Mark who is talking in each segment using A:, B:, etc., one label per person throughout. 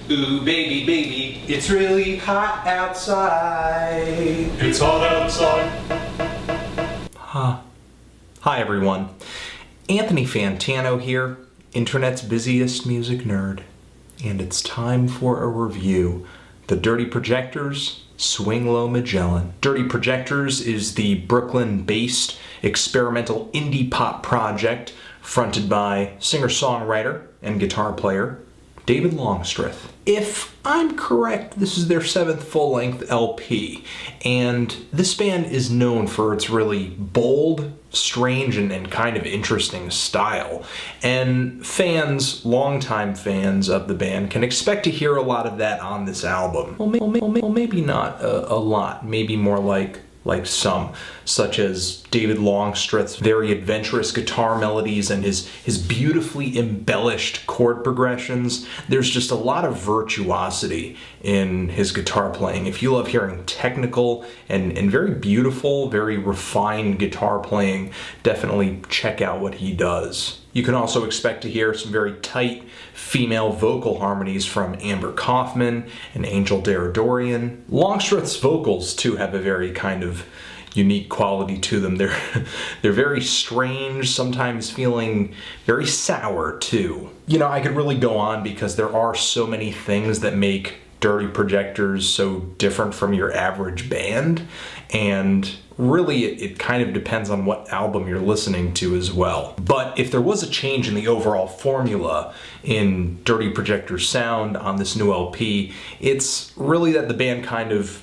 A: Ooh, baby, baby, it's really hot outside.
B: It's hot outside.
C: Hi everyone. Anthony Fantano here, internet's busiest music nerd. And it's time for a review. The Dirty Projectors, Swing Low Magellan. Dirty Projectors is the Brooklyn-based experimental indie pop project fronted by singer-songwriter and guitar player David Longstreth. If I'm correct, this is their 7th full-length LP, and this band is known for its really bold, strange, and kind of interesting style. And fans, longtime fans of the band, can expect to hear a lot of that on this album. Well, maybe not a lot, maybe more like some, such as David Longstreth's very adventurous guitar melodies and his beautifully embellished chord progressions. There's just a lot of virtuosity in his guitar playing. If you love hearing technical and very beautiful, very refined guitar playing, definitely check out what he does. You can also expect to hear some very tight female vocal harmonies from Amber Kaufman and Angel Deradorian. Longstreth's vocals, too, have a very kind of unique quality to them. They're very strange, sometimes feeling very sour, too. You know, I could really go on because there are so many things that make Dirty Projectors so different from your average band, and really it kind of depends on what album you're listening to as well. But if there was a change in the overall formula in Dirty Projectors' sound on this new LP, it's really that the band kind of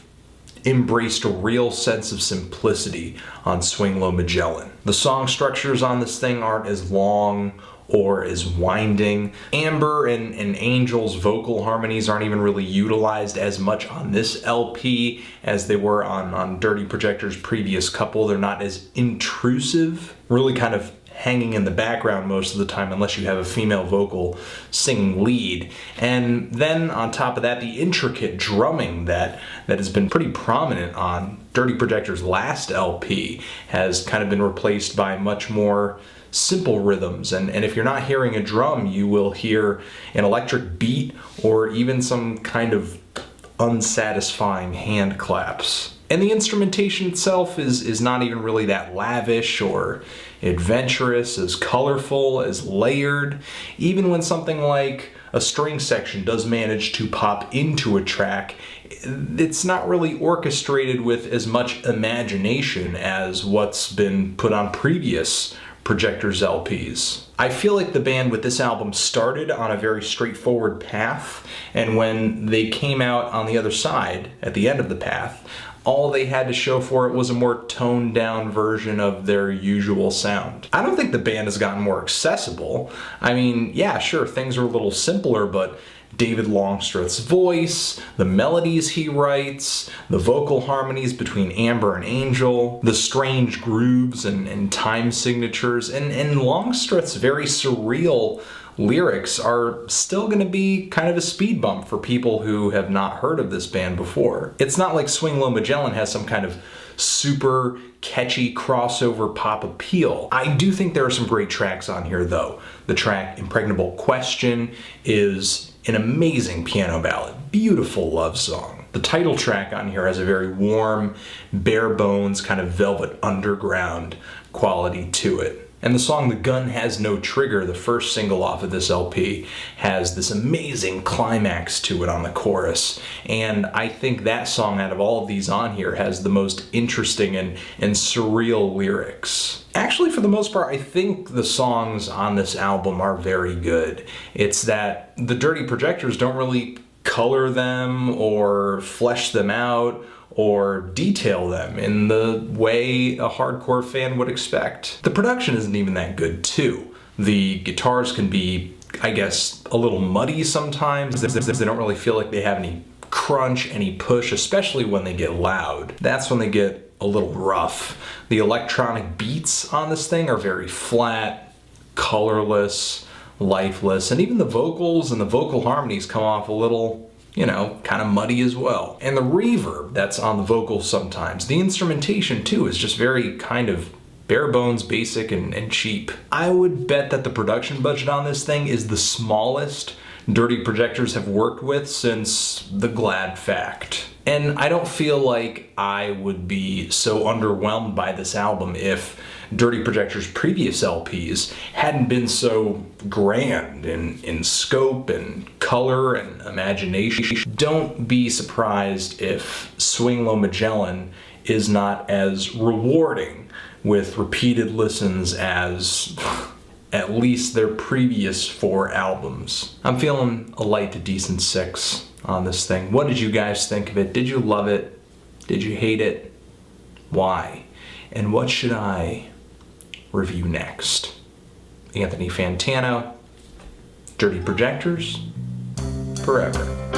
C: embraced a real sense of simplicity on Swing Low Magellan. The song structures on this thing aren't as long or as winding. Amber and Angel's vocal harmonies aren't even really utilized as much on this LP as they were on Dirty Projectors' previous couple. They're not as intrusive, really kind of hanging in the background most of the time unless you have a female vocal singing lead. And then on top of that, the intricate drumming that has been pretty prominent on Dirty Projectors' last LP has kind of been replaced by much more simple rhythms, and if you're not hearing a drum, you will hear an electric beat or even some kind of unsatisfying hand claps. And the instrumentation itself is not even really that lavish or adventurous, as colorful, as layered. Even when something like a string section does manage to pop into a track, it's not really orchestrated with as much imagination as what's been put on previous Projectors LPs. I feel like the band with this album started on a very straightforward path, and when they came out on the other side, at the end of the path, all they had to show for it was a more toned down version of their usual sound. I don't think the band has gotten more accessible. I mean, yeah, sure, things are a little simpler, but David Longstreth's voice, the melodies he writes, the vocal harmonies between Amber and Angel, the strange grooves and time signatures, and Longstreth's very surreal lyrics are still going to be kind of a speed bump for people who have not heard of this band before. It's not like Swing Low Magellan has some kind of super catchy crossover pop appeal. I do think there are some great tracks on here, though. The track Impregnable Question is an amazing piano ballad, beautiful love song. The title track on here has a very warm, bare bones, kind of Velvet Underground quality to it. And the song The Gun Has No Trigger, the first single off of this LP, has this amazing climax to it on the chorus. And I think that song out of all of these on here has the most interesting and surreal lyrics. Actually, for the most part, I think the songs on this album are very good. It's that the Dirty Projectors don't really color them or flesh them out or detail them in the way a hardcore fan would expect. The production isn't even that good, too. The guitars can be, I guess, a little muddy sometimes. They don't really feel like they have any crunch, any push, especially when they get loud. That's when they get a little rough. The electronic beats on this thing are very flat, colorless, lifeless, and even the vocals and the vocal harmonies come off a little, you know, kind of muddy as well. And the reverb that's on the vocals sometimes, the instrumentation too, is just very kind of bare bones, basic, and cheap. I would bet that the production budget on this thing is the smallest Dirty Projectors have worked with since The Glad Fact. And I don't feel like I would be so underwhelmed by this album if Dirty Projectors' previous LPs hadn't been so grand in scope and color and imagination. Don't be surprised if Swing Low Magellan is not as rewarding with repeated listens as at least their previous 4 albums. I'm feeling a light to decent 6 on this thing. What did you guys think of it? Did you love it? Did you hate it? Why? And what should I review next? Anthony Fantano, Dirty Projectors, forever.